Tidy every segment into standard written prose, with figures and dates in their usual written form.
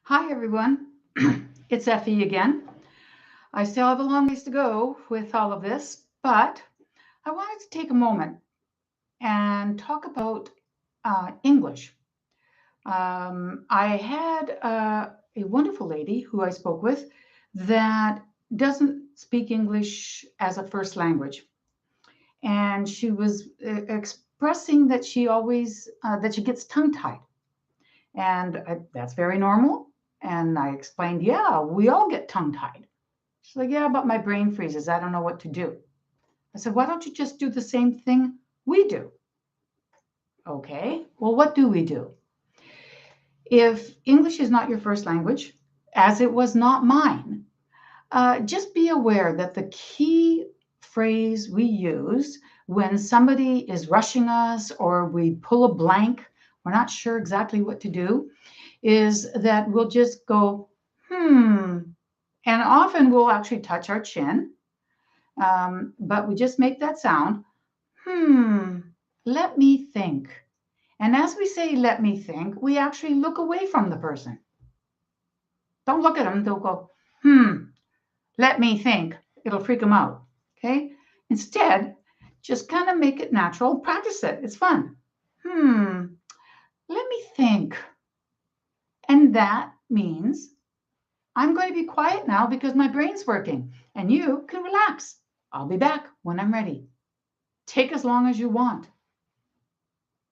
Hi, everyone. It's Effie again. I still have a long ways to go with all of this, but I wanted to take a moment and talk about English. I had a wonderful lady who I spoke with that doesn't speak English as a first language, and she was expressing that she always that she gets tongue-tied, and that's very normal. And I explained, yeah, we all get tongue-tied. She's like, yeah, but my brain freezes. I don't know what to do. I said, why don't you just do the same thing we do? Okay, well, what do we do? If English is not your first language, as it was not mine, just be aware that the key phrase we use when somebody is rushing us or we pull a blank, we're not sure exactly what to do, is that we'll just go, hmm. And often we'll actually touch our chin. But we just make that sound. Hmm, let me think. And as we say, let me think, we actually look away from the person. Don't look at them. They'll go, let me think. It'll freak them out. Okay. Instead, just kind of make it natural. Practice it. It's fun. Let me think. And that means I'm going to be quiet now because my brain's working and you can relax. I'll be back when I'm ready. Take as long as you want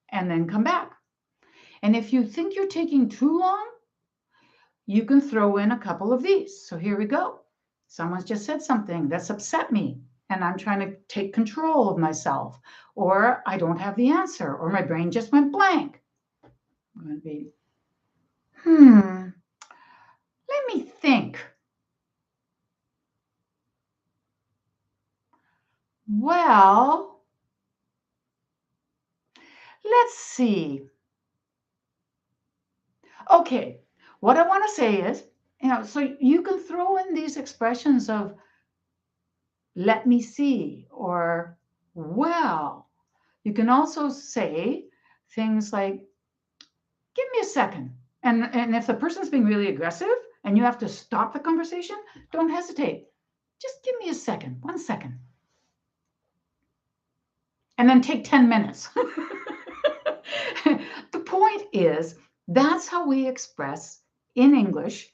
and then come back. And if you think you're taking too long, you can throw in a couple of these. So here we go. Someone's just said something that's upset me, and I'm trying to take control of myself, or I don't have the answer, or my brain just went blank. I'm going to be, let me think. Well, let's see. Okay, what I want to say is, so you can throw in these expressions of let me see, or well. You can also say things like, give me a second. And if the person's being really aggressive and you have to stop the conversation, don't hesitate. Just give me a second, 1 second. And then take 10 minutes. The point is, that's how we express in English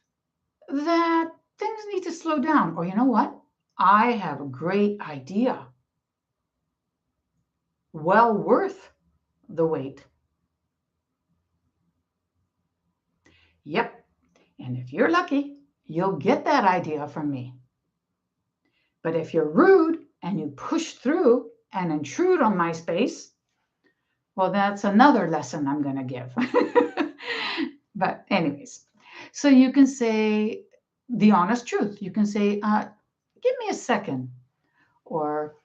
that things need to slow down. Or you know what? I have a great idea. Well worth the wait. Yep. And if you're lucky, you'll get that idea from me. But if you're rude and you push through and intrude on my space, well, that's another lesson I'm going to give. But anyways, so you can say the honest truth. You can say, give me a second. Or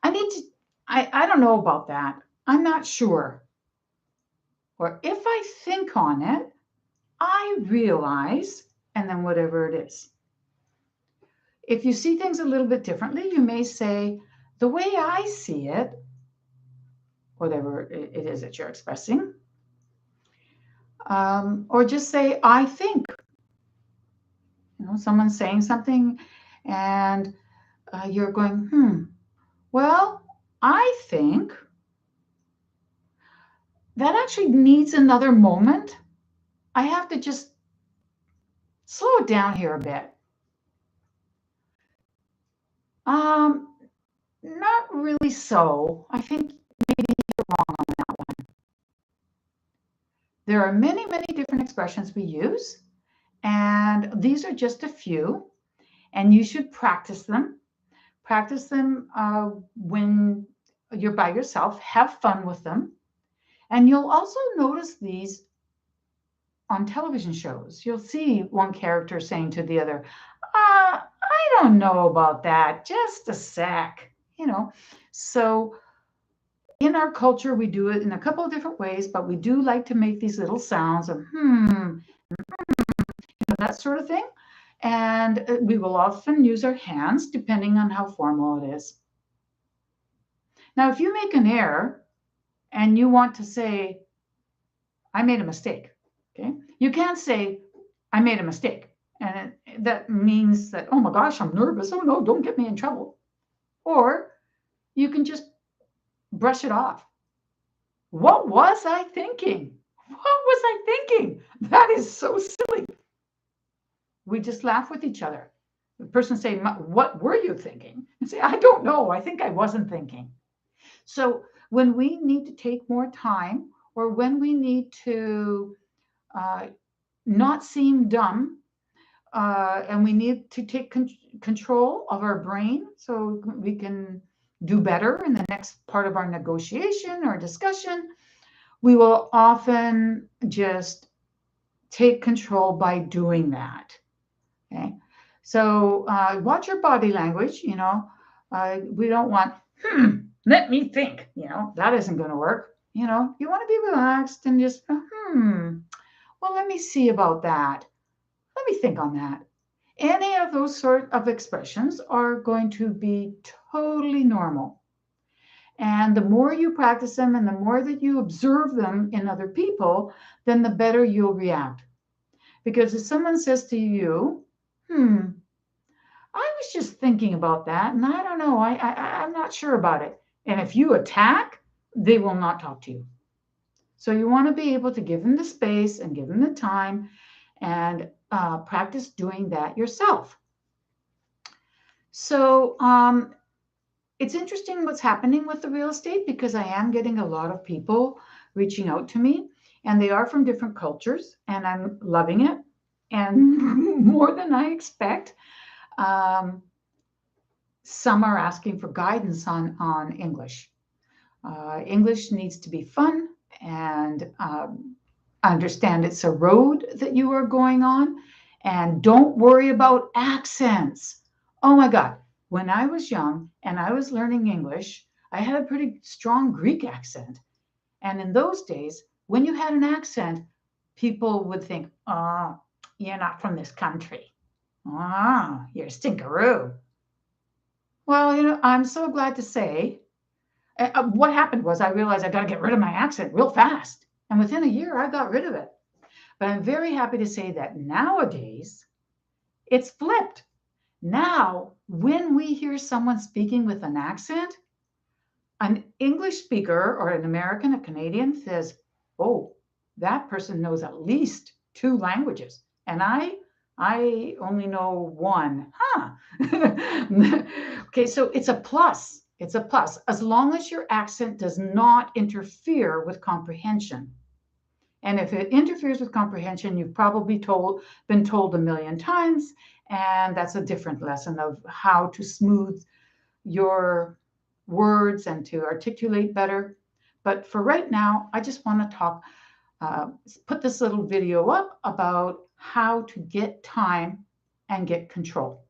I don't know about that. I'm not sure. Or if I think on it, I realize, and then whatever it is. If you see things a little bit differently, you may say, the way I see it, whatever it is that you're expressing, or just say, I think. Someone's saying something and you're going, well, I think that actually needs another moment. I have to just slow it down here a bit. Not really so. I think maybe you're wrong on that one. There are many, many different expressions we use, and these are just a few, and you should practice them. Practice them when you're by yourself. Have fun with them. And you'll also notice these on television shows. You'll see one character saying to the other, I don't know about that. Just a sec. So in our culture, we do it in a couple of different ways, but we do like to make these little sounds of that sort of thing. And we will often use our hands depending on how formal it is. Now, if you make an error and you want to say, I made a mistake, okay? You can't say, I made a mistake. And that means that, oh my gosh, I'm nervous. Oh no, don't get me in trouble. Or you can just brush it off. What was I thinking? What was I thinking? That is so silly. We just laugh with each other. The person say, what were you thinking? And say, I don't know. I think I wasn't thinking. So when we need to take more time, or when we need to not seem dumb, and we need to take control of our brain so we can do better in the next part of our negotiation or discussion, we will often just take control by doing that. Okay. So watch your body language. We don't want, let me think, that isn't going to work. You want to be relaxed and just, well, let me see about that. Let me think on that. Any of those sort of expressions are going to be totally normal. And the more you practice them and the more that you observe them in other people, then the better you'll react. Because if someone says to you, I was just thinking about that, and I don't know, I'm not sure about it. And if you attack, they will not talk to you. So you want to be able to give them the space and give them the time and practice doing that yourself. So it's interesting what's happening with the real estate, because I am getting a lot of people reaching out to me, and they are from different cultures, and I'm loving it, and more than I expect. Some are asking for guidance on English. English needs to be fun, and understand it's a road that you are going on, and don't worry about accents. Oh my God. When I was young and I was learning English, I had a pretty strong Greek accent. And in those days, when you had an accent, people would think, oh, you're not from this country. Oh, you're a stinkeroo. Well, I'm so glad to say, what happened was I realized I got to get rid of my accent real fast. And within a year, I got rid of it. But I'm very happy to say that nowadays, it's flipped. Now, when we hear someone speaking with an accent, an English speaker or an American, a Canadian says, oh, that person knows at least 2 languages. And I only know 1. Okay, so it's a plus. It's a plus, as long as your accent does not interfere with comprehension. And if it interferes with comprehension, you've probably been told a million times, and that's a different lesson of how to smooth your words and to articulate better. But for right now, I just want to put this little video up about how to get time and get control.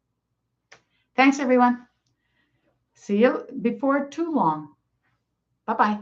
Thanks, everyone. See you before too long. Bye-bye.